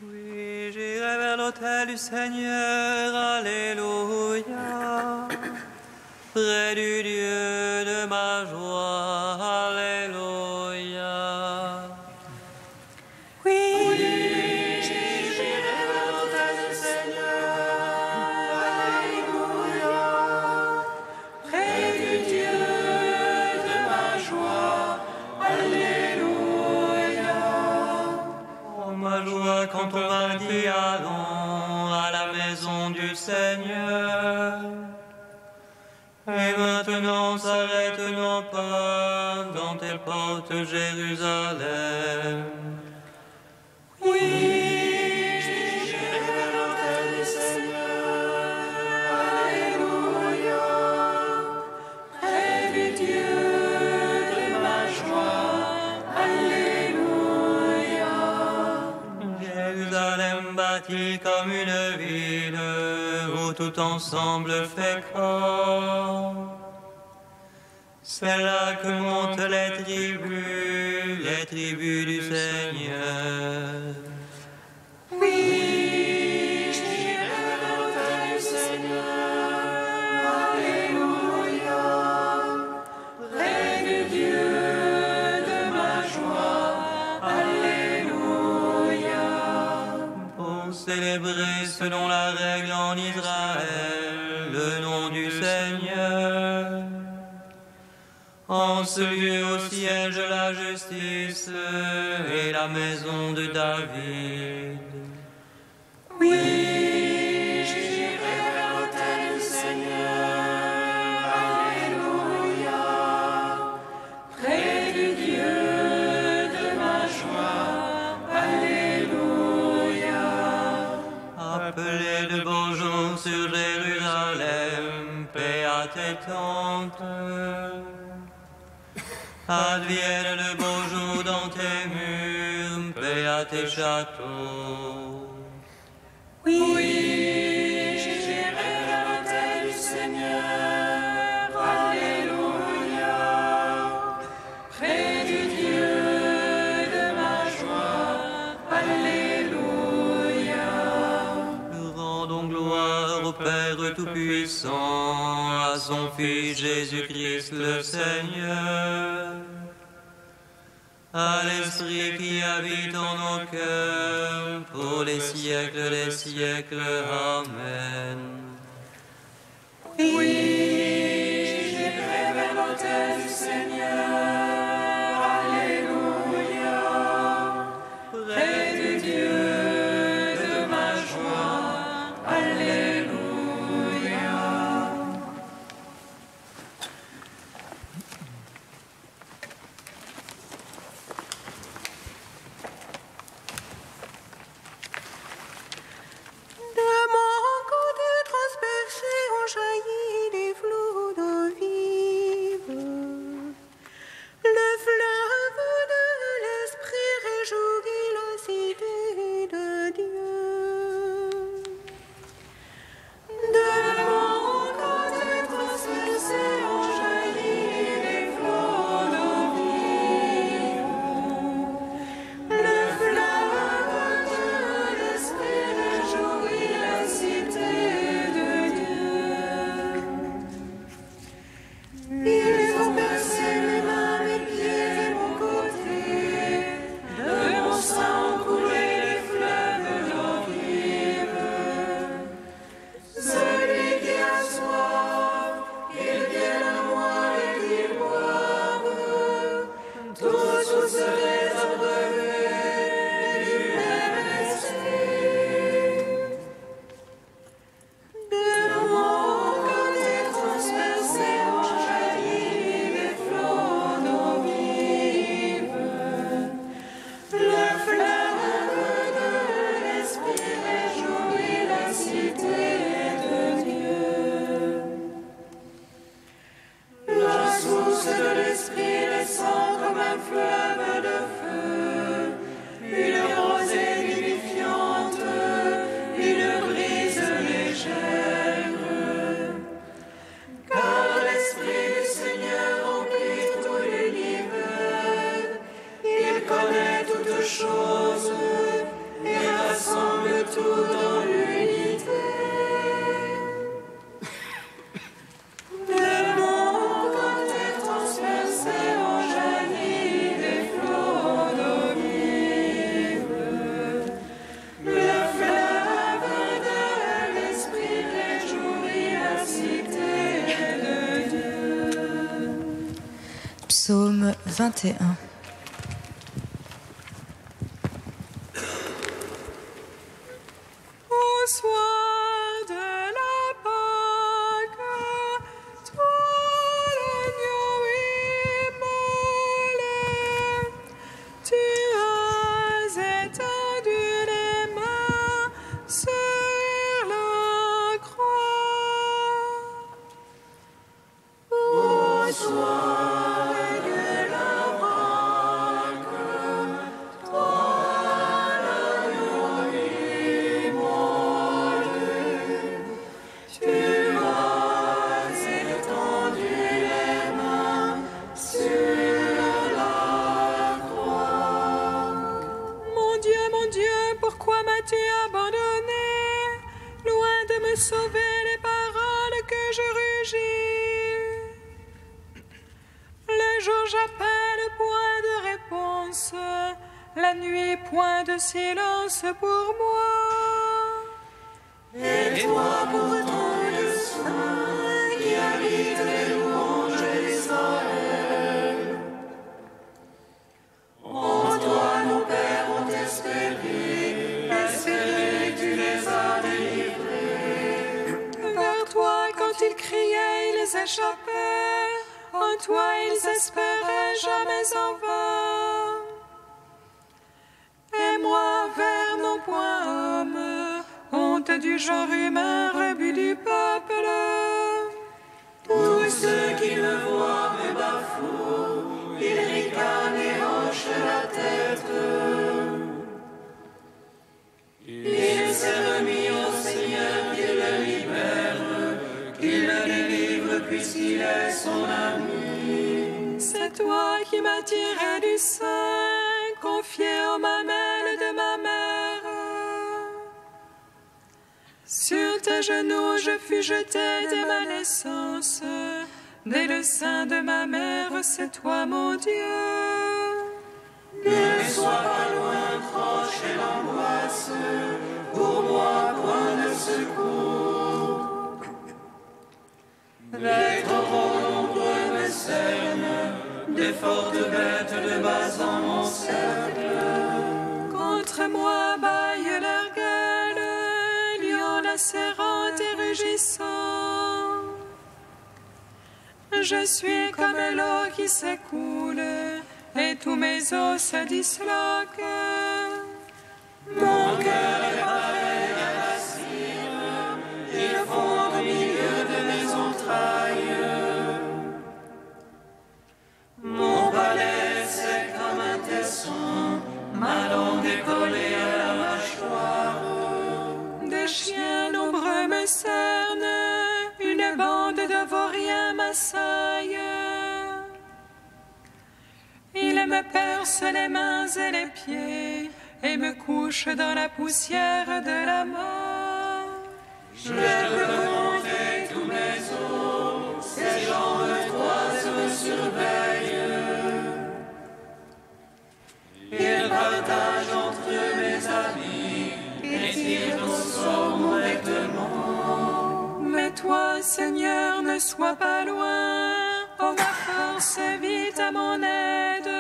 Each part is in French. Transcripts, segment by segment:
Oui, j'irai vers l'autel du Seigneur, alléluia. Près du Dieu de ma joie, alléluia. Oui, j'irai vers l'autel du Seigneur, alléluia. Près du Dieu de ma joie, alléluia. Oh, ma joie quand on m'a dit allons à la maison du Seigneur. Et maintenant s'arrête-nous pas dans tes portes, Jérusalem. Oui, j'irai vers l'autel du Seigneur, alléluia. Près du Dieu de ma joie, alléluia. Jérusalem bâtie comme une ville où tout ensemble fait corps. C'est là que montent les tribus du Seigneur. Oui, j'irai vers l'autel du Seigneur, alléluia. Près du Dieu de ma joie, alléluia. Pour célébrer selon la règle en Israël le nom du Seigneur. En ce lieu au siège de la justice et la maison de David. Oui, j'irai vers l'autel du Seigneur, alléluia. Près du Dieu de ma joie, alléluia. Appelez de beaux jours sur Jérusalem, paix à tes tentes. Advienne de beaux jours dans tes murs, paix à tes châteaux. Oui, j'irai vers l'autel du Seigneur, alléluia. Près du Dieu de ma joie, alléluia. Rendons gloire au Père Tout-Puissant, à son Fils Jésus-Christ le Seigneur, à l'Esprit qui habite en nos cœurs, pour les siècles des siècles. Amen. Oui, j'irai vers l'autel du Seigneur, alléluia. Près du Dieu de ma joie, alléluia. De mon côté transpercé ont jailli des flots d'eau vive. Le fleuve de l'Esprit réjouit la cité de Dieu. De mon côté transpercé ont jailli des flots d'eau vive. Le fleuve de l'Esprit réjouit la cité de Dieu. Ils ont percé mes mains, mes pieds et mon côté. De mon sang ont coulé les fleuves d'eau vive. Celui qui a soif, qu'il vienne à moi et qu'il boive. Tous vous serez abreuvés du même esprit. De mon côté transpercé ont jailli des flots d'eau vive. Le fleuve de l'Esprit réjouit la cité de Dieu. La source de l'Esprit descend comme un fleuve de feu, une rosée vivifiante, une brise légère. Car l'Esprit du Seigneur remplit tout l'univers, il connaît toutes choses et rassemble Psaume 21. Au soir de la Pâque, toi l'agneau immolé, tu as étendu les mains sur la croix. Au soir de la Pâque, toi l'agneau immolé, tu as étendu les mains sur la croix. Mon Dieu, pourquoi m'as-tu abandonné? Loin de me sauver les paroles que je rugis. Le jour j'appelle, point de réponse. La nuit, point de silence pour moi. Et toi, pourtant, le Saint qui habite les louanges d'Israël. En toi, nos pères ont espéré que tu les as délivrés. Vers toi, quand ils criaient, ils échappaient. En toi, ils espéraient jamais en vain. Et moi, vers non point homme, honte du genre humain, rebut du peuple. Tous ceux qui me voient me bafouent, ils ricanent et hochent la tête. Il s'est remis au Seigneur qu'il le libère, qu'il le délivre puisqu'il est son ami. C'est toi qui m'as tiré du sein, confié aux mamelles de ma mère. Sur tes genoux je fus jeté dès ma naissance, dès le sein de ma mère, c'est toi mon Dieu. Ne sois pas loin, proche et l'angoisse, pour moi point de secours. Les taureaux nombreux me cernent, des fortes bêtes de bas en mon cercle. Contre moi bâille leur gueule, lion lacérant et rugissant. Je suis comme l'eau qui s'écoule, et tous mes os se disloquent. Mon cœur est pareil à la cire, il fond au milieu de mes entrailles. Mon palais c'est comme un tesson, ma langue est collée à la mâchoire. Des chiens nombreux me cernent, une bande de vauriens m'assaille. Il me perce les mains et les pieds et me couche dans la poussière de la mort. Je peux compter tous mes os, ces gens me croisent, me surveillent. Ils partagent entre eux mes habits et tirent au sort mon vêtement. Mais toi, Seigneur, ne sois pas loin, oh ma force, vite à mon aide.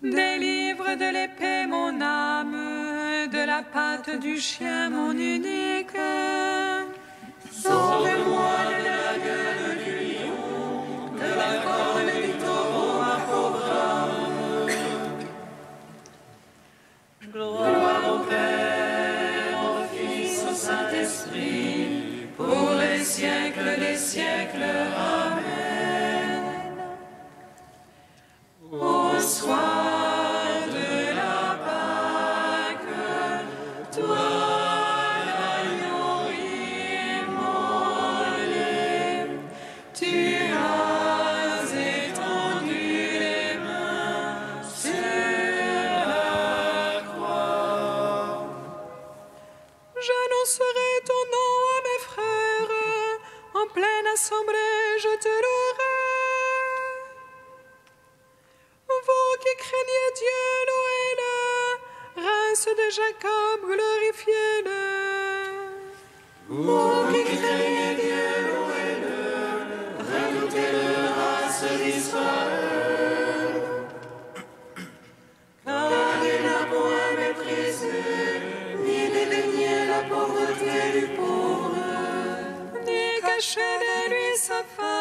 Délivre de l'épée mon âme, de la patte du chien mon unique. Sauve-moi de la gueule du lion, de la corne du taureau ma pauvre âme. Gloire au Père, au Fils, au Saint-Esprit, pour les siècles des siècles. Amen. Au soir de la Pâque, toi l'agneau immolé, tu as étendu les mains sur la croix. J'annoncerai ton nom à mes frères, en pleine assemblée je te louerai. Vous qui craignez Dieu, louez-le, race de Jacob, glorifiez-le. Vous qui craignez Dieu, louez-le, redoutez-le.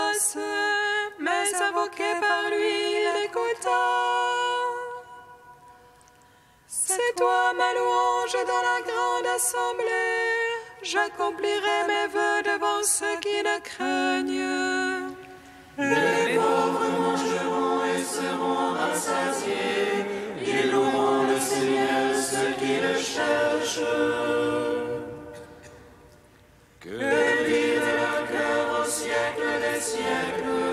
grâce, mais invoqué par lui, il écouta. C'est toi ma louange dans la grande assemblée, j'accomplirai mes vœux devant ceux qui le craignent. Les pauvres mangeront et seront rassasiés, ils loueront le Seigneur, ceux qui le cherchent. Que vive le cœur au siècle des siècles,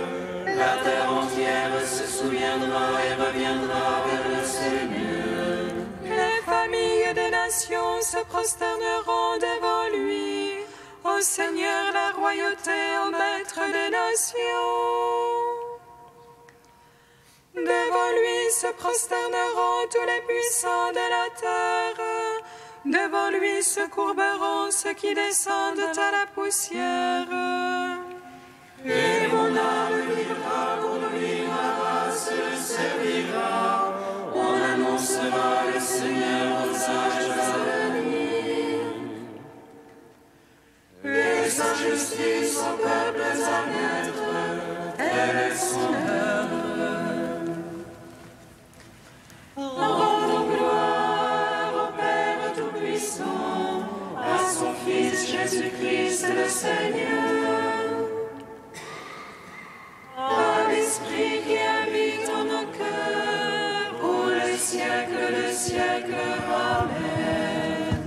la terre entière se souviendra et reviendra vers le Seigneur. Les familles des nations se prosterneront devant lui, au Seigneur la royauté, au Maître des nations. Devant lui se prosterneront tous les puissants de la terre, devant lui se courberont ceux qui descendent à la poussière. Et mon âme vivra pour lui, ma race le servira, on annoncera le Seigneur aux âges à venir. Et sa justice aux peuples à naître, elle est son œuvre. Rendons gloire au Père Tout-Puissant, à son Fils Jésus-Christ le Seigneur, à l'Esprit qui habite en nos cœurs, pour les siècles, Amen.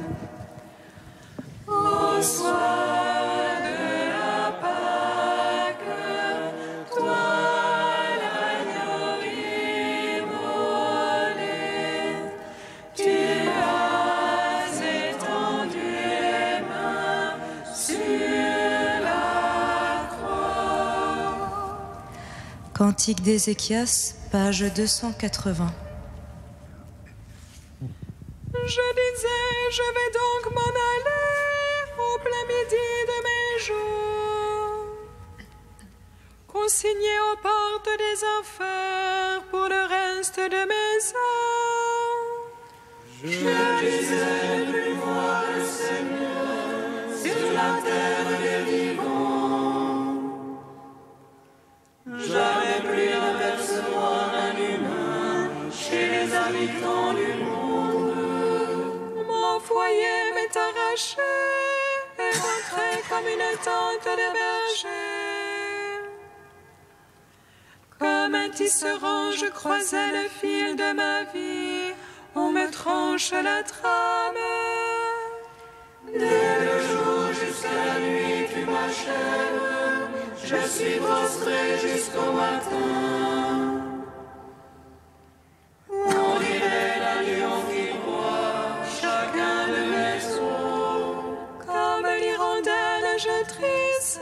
Au soir de la Pâque, toi l'agneau immolé, tu as étendu les mains sur la croix. Cantique d'Ézéchias, page 280. Je disais, je vais donc m'en aller au plein midi de mes jours, consigné aux portes des enfers pour le reste de mes ans. Je disais plus voir le Seigneur sur la terre des vivants. Jamais plus apercevoir un humain chez les habitants du monde. Mon foyer m'est arraché et montré comme une tente de berger. Comme un tisserand, je croisais le fil de ma vie, on me tranche la trame. Dès le jour jusqu'à la nuit, tu m'achèves. Je suis prostré jusqu'au matin. On dirait la lion qui broie chacun de mes os. Comme l'hirondelle, je trisse,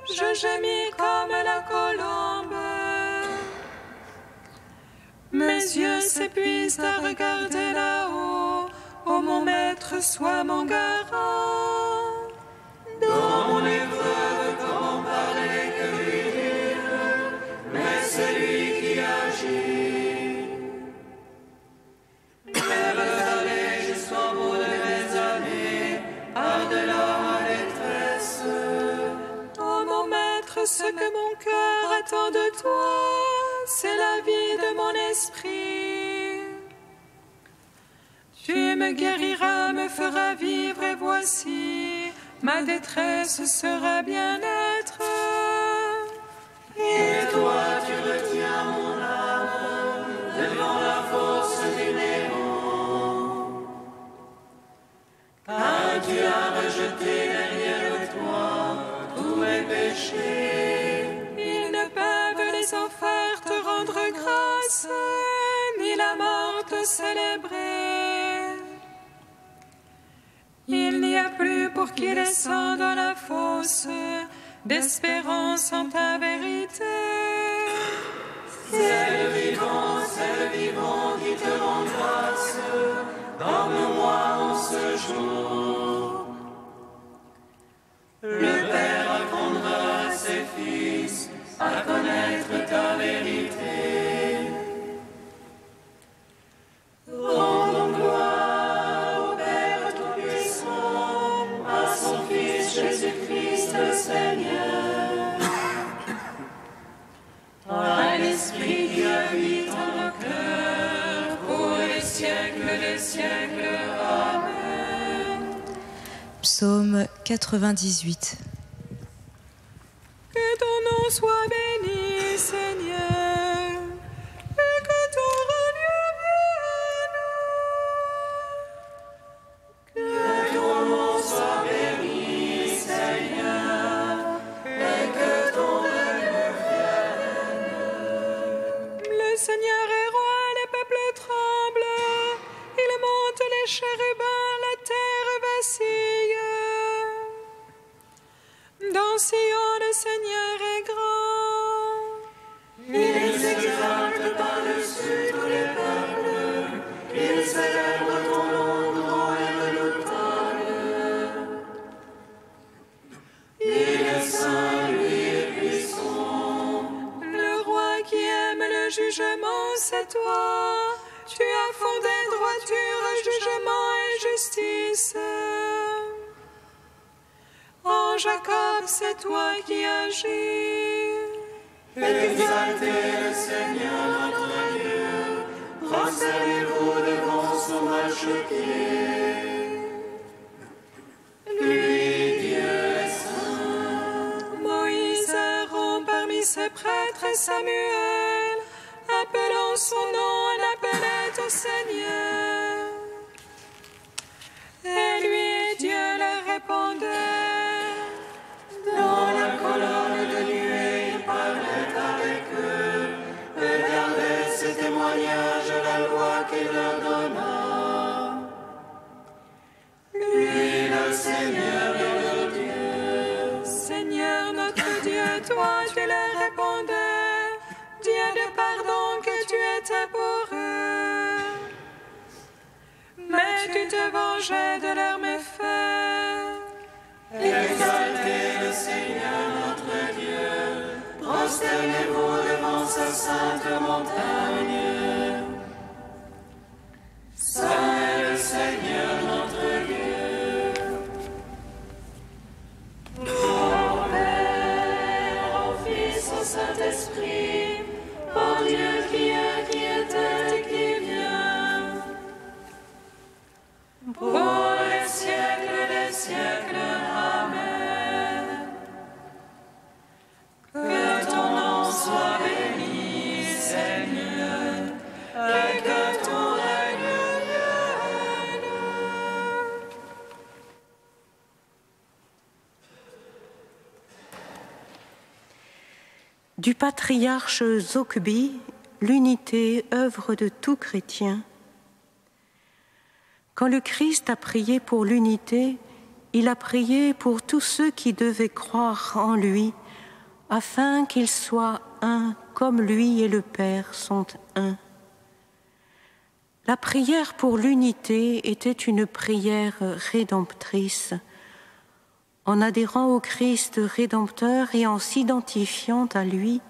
je gémis comme la colombe. Mes yeux s'épuisent à regarder là-haut, ô mon maître, sois mon garant. Dans mon épreuve, comment parler, que lui dire, mais c'est lui qui agit. Lève le vallée jusqu'en bout de mes années, par-delà ma détresse. Ô mon maître, ce que mon cœur attend de toi, c'est la vie de mon esprit. Tu me guériras, me feras vivre, et voici, ma détresse sera bien-être. Et toi, tu retiens mon âme devant la force du néant. Car tu as rejeté derrière toi tous mes péchés. Ils ne peuvent les enfers te rendre grâce, ni la mort te célébrer. Il n'y a plus pour qui descend dans la fosse d'espérance en ta vérité. C'est le vivant qui te rend grâce. Donne-moi en ce jour. Le Père apprendra à ses fils à connaître ta vérité. Rendons gloire au Père Tout-Puissant, à son Fils Jésus-Christ le Seigneur. Psaume 98. Que ton nom soit béni, Seigneur, et que ton règne vienne. Que ton nom soit béni, Seigneur, et que ton règne vienne. Le Seigneur est roi, les peuples tremblent, il monte les chérubins, la terre vacille. Dans Sion, le Seigneur est grand. Il les exalte par-dessus tous les peuples. Il célèbre ton nom grand et redoutable. Il est saint, lui, et puissant. Le roi qui aime le jugement, c'est toi. Tu as fondé droiture, jugement et justice. En Jacob, c'est toi qui agis. Exaltez le Seigneur notre Dieu. Prosternez-vous devant son marchepied. Lui, Dieu est saint. Moïse, Aaron parmi ses prêtres et Samuel, appelant son nom, on appelait au Seigneur. Et lui, Dieu leur répondait. Dans la colonne de nuée, il parlait avec eux. Regardez ces témoignages, la loi qu'il leur donna. Lui, le Seigneur est leur Dieu. Seigneur notre Dieu, toi tu leur répondais, Dieu de pardon que tu étais pour eux. Mais tu te vengeais de leurs méfaits. Exaltez le Seigneur notre Dieu. Prosternez-vous devant sa sainte montagne. Saint est le Seigneur notre Dieu. Ô Père, au Fils, au Saint-Esprit, ô Dieu qui est, qui était et qui vient, pour les siècles des siècles. Amen. Que ton nom soit béni, Seigneur, et que ton règne vienne. Du patriarche Zokbi, l'unité, œuvre de tout chrétien. Quand le Christ a prié pour l'unité, il a prié pour tous ceux qui devaient croire en lui, afin qu'ils soient un comme lui et le Père sont un. La prière pour l'unité était une prière rédemptrice. En adhérant au Christ rédempteur et en s'identifiant à lui,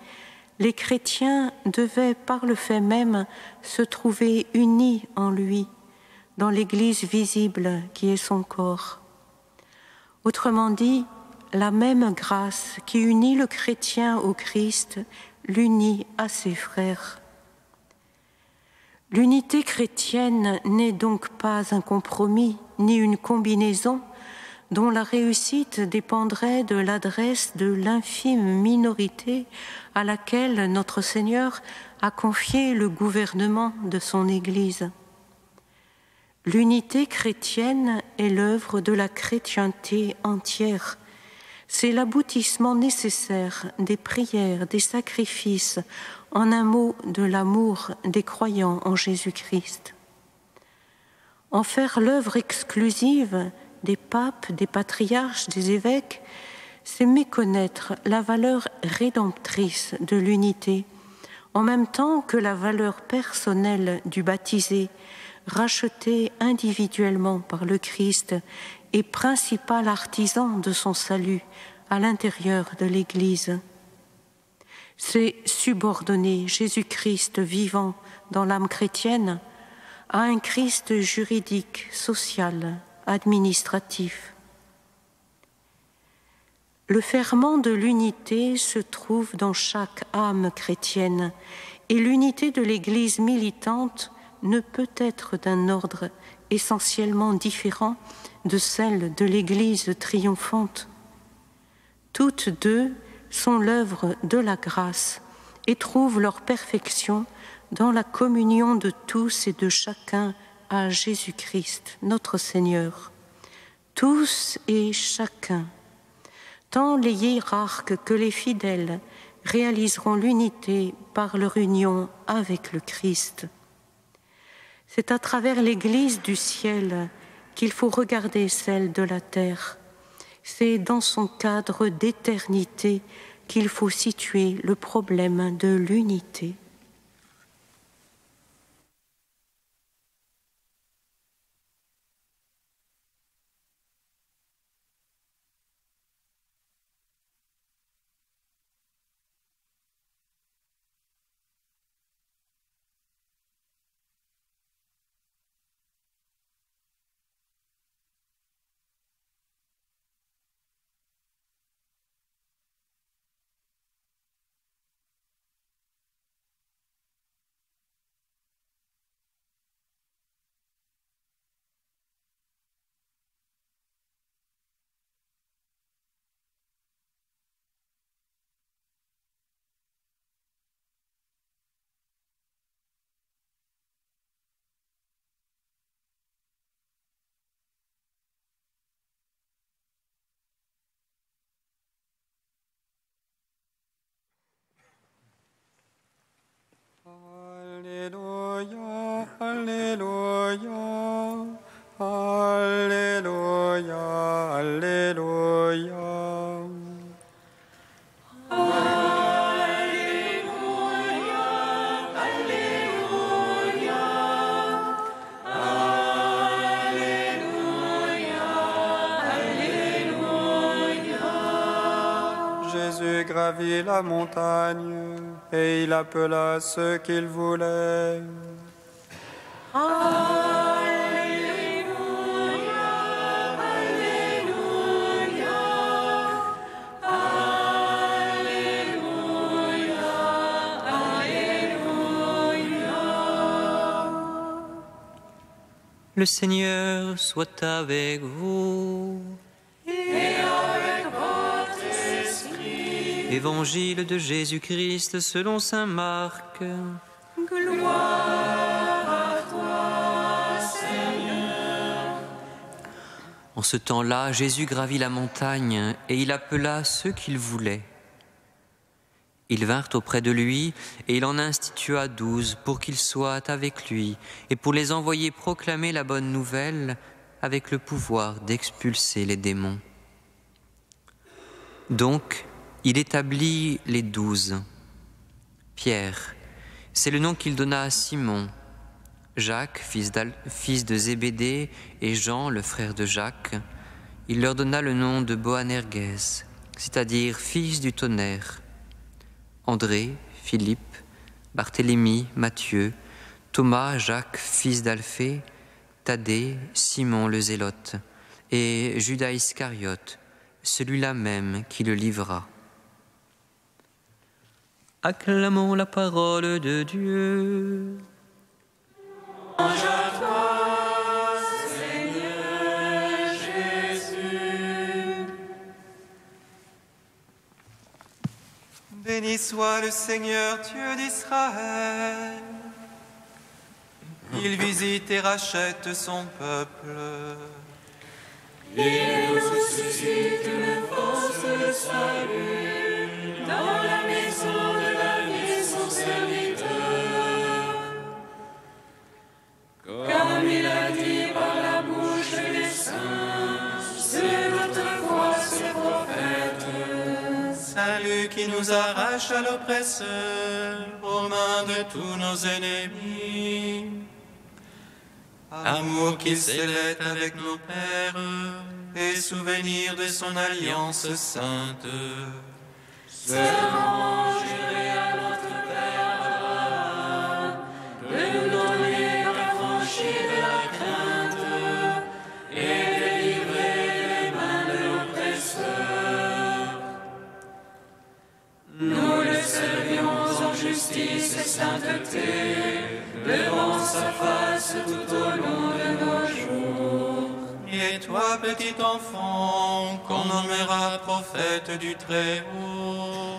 les chrétiens devaient par le fait même se trouver unis en lui, dans l'Église visible qui est son corps. Autrement dit, la même grâce qui unit le chrétien au Christ l'unit à ses frères. L'unité chrétienne n'est donc pas un compromis ni une combinaison dont la réussite dépendrait de l'adresse de l'infime minorité à laquelle notre Seigneur a confié le gouvernement de son Église. L'unité chrétienne est l'œuvre de la chrétienté entière. C'est l'aboutissement nécessaire des prières, des sacrifices, en un mot, de l'amour des croyants en Jésus-Christ. En faire l'œuvre exclusive des papes, des patriarches, des évêques, c'est méconnaître la valeur rédemptrice de l'unité, en même temps que la valeur personnelle du baptisé, racheté individuellement par le Christ et principal artisan de son salut à l'intérieur de l'Église. C'est subordonner Jésus-Christ vivant dans l'âme chrétienne à un Christ juridique, social, administratif. Le ferment de l'unité se trouve dans chaque âme chrétienne et l'unité de l'Église militante ne peut être d'un ordre essentiellement différents de celles de l'Église triomphante. Toutes deux sont l'œuvre de la grâce et trouvent leur perfection dans la communion de tous et de chacun à Jésus-Christ, notre Seigneur. Tous et chacun, tant les hiérarques que les fidèles, réaliseront l'unité par leur union avec le Christ. C'est à travers l'Église du ciel qu'il faut regarder celle de la terre. C'est dans son cadre d'éternité qu'il faut situer le problème de l'unité. Alléluia, Alléluia, Alléluia, Alléluia. Jésus gravit la montagne et il appela ceux qu'il voulait. Le Seigneur soit avec vous. Et avec votre esprit. Évangile de Jésus-Christ selon saint Marc. Gloire à toi, Seigneur. En ce temps-là, Jésus gravit la montagne et il appela ceux qu'il voulait. Ils vinrent auprès de lui et il en institua 12 pour qu'ils soient avec lui et pour les envoyer proclamer la bonne nouvelle avec le pouvoir d'expulser les démons. Donc, il établit les 12. Pierre, c'est le nom qu'il donna à Simon. Jacques, fils de Zébédée, et Jean, le frère de Jacques. Il leur donna le nom de Boanerges, c'est-à-dire fils du tonnerre. André, Philippe, Barthélemy, Matthieu, Thomas, Jacques, fils d'Alphée, Thaddée, Simon le Zélote, et Judas Iscariote, celui-là même qui le livra. Acclamons la parole de Dieu. Louange à toi, Seigneur Jésus. Béni soit le Seigneur Dieu d'Israël. Il visite et rachète son peuple. Il nous suscite une force de salut dans la maison de David, son serviteur. Comme il a dit par la bouche des saints, c'est notre voix, ses prophètes. Salut qui nous arrache à l'oppresseur, aux mains de tous nos ennemis. Amour qui scellait avec nos pères, et souvenir de son alliance sainte. Serment juré à notre Père Abraham, de nous donner l'affranchie de la crainte et délivrer les mains de l'oppresseur. Nous le servions en justice justice et sainteté, devant sa face tout au long de nos jours. Et toi, petit enfant, qu'on nommera prophète du Très-Haut,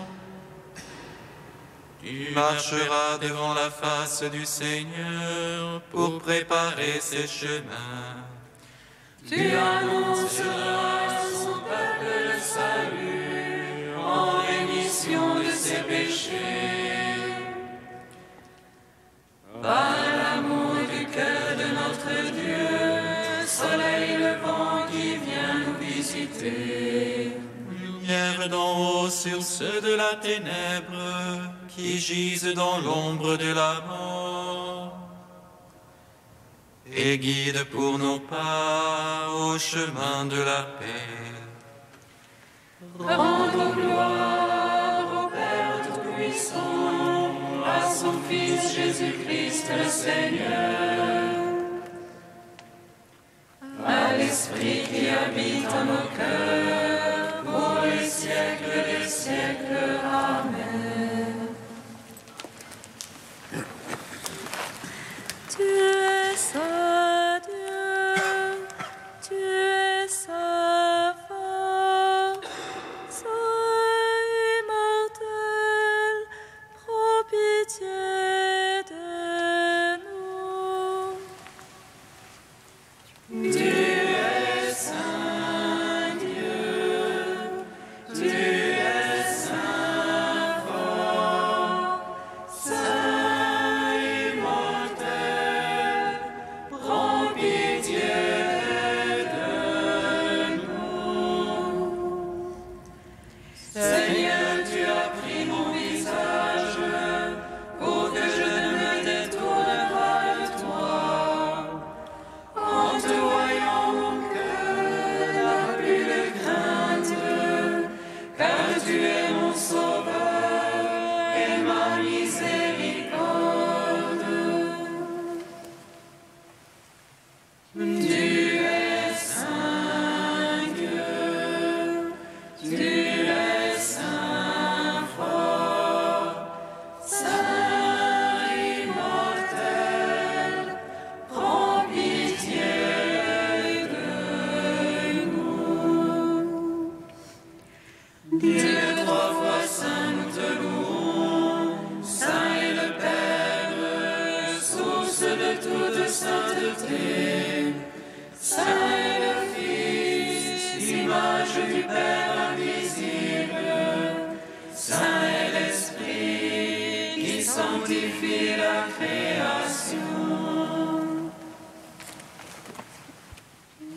tu marcheras devant la face du Seigneur pour préparer ses chemins. Tu annonceras à son peuple le salut en rémission de ses péchés. Par l'amour du cœur de notre Dieu, soleil levant qui vient nous visiter. Lumière d'en haut sur ceux de la ténèbre qui gisent dans l'ombre de la mort. Et guide pour nos pas au chemin de la paix. Rendons gloire au Père Tout-Puissant, à son Fils Jésus-Christ le Seigneur, à l'Esprit qui habite en nos cœurs, pour les siècles des siècles. Amen. Tu es sa Dieu, tu es sa force immortelle, prends pitié de nous. Tu es saint Dieu, tu es saint fort, saint immortel, prends pitié de nous. Seigneur, tu as pris mon visage pour que je ne me détourne pas de toi. En te voyant, mon cœur n'a plus de crainte, car tu es mon sauveur et ma miséricorde. Tu es saint Dieu, tu es saint fort, saint immortel, prends pitié de nous. Dieu trois fois saint, nous te louons. Saint est le Père, source de toute sainteté. Saint est le Fils, image du Père invisible. Saint est l'Esprit qui sanctifie la création.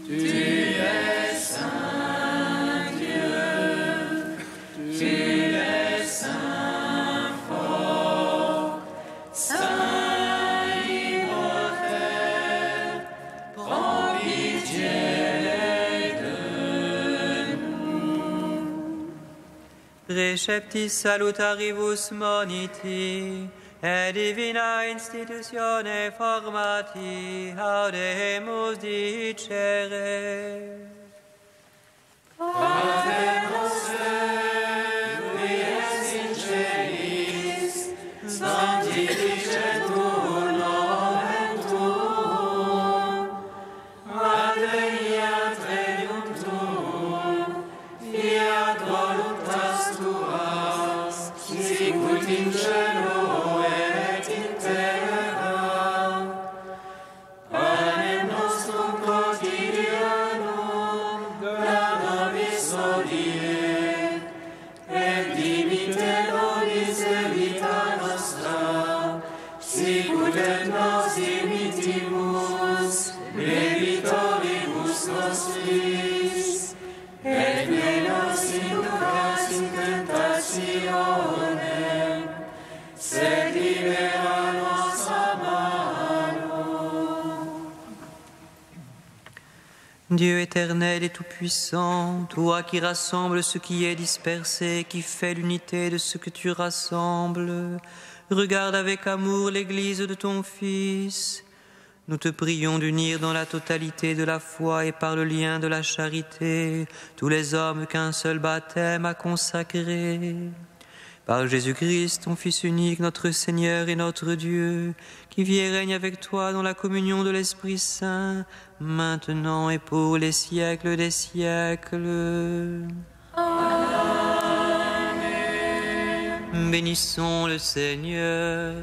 Tu es saint Dieu, tu es saint fort, saint immortel, prends pitié de nous. Receptis salutaribus moniti, et divina institutione formati, audemus dicere. Pater noster, qui es in celis, sanctificetur nomen tuum, adveniat regnum tuum, fiat voluntas tua, sicut in cielo et in terra. Panem nostrum quotidianum da nobis hodie, et dimitte nobis debita nostra, sicut et nos dimittimus debitoribus nostris, et ne nos inducas in tentationem, sed libera nos a malo. Dieu éternel et tout-puissant, toi qui rassembles ce qui est dispersé, qui fais l'unité de ce que tu rassembles, regarde avec amour l'Église de ton Fils. Nous te prions d'unir dans la totalité de la foi et par le lien de la charité tous les hommes qu'un seul baptême a consacrés. Par Jésus-Christ, ton Fils unique, notre Seigneur et notre Dieu, qui vit et règne avec toi dans la communion de l'Esprit Saint, maintenant et pour les siècles des siècles. Amen. Bénissons le Seigneur.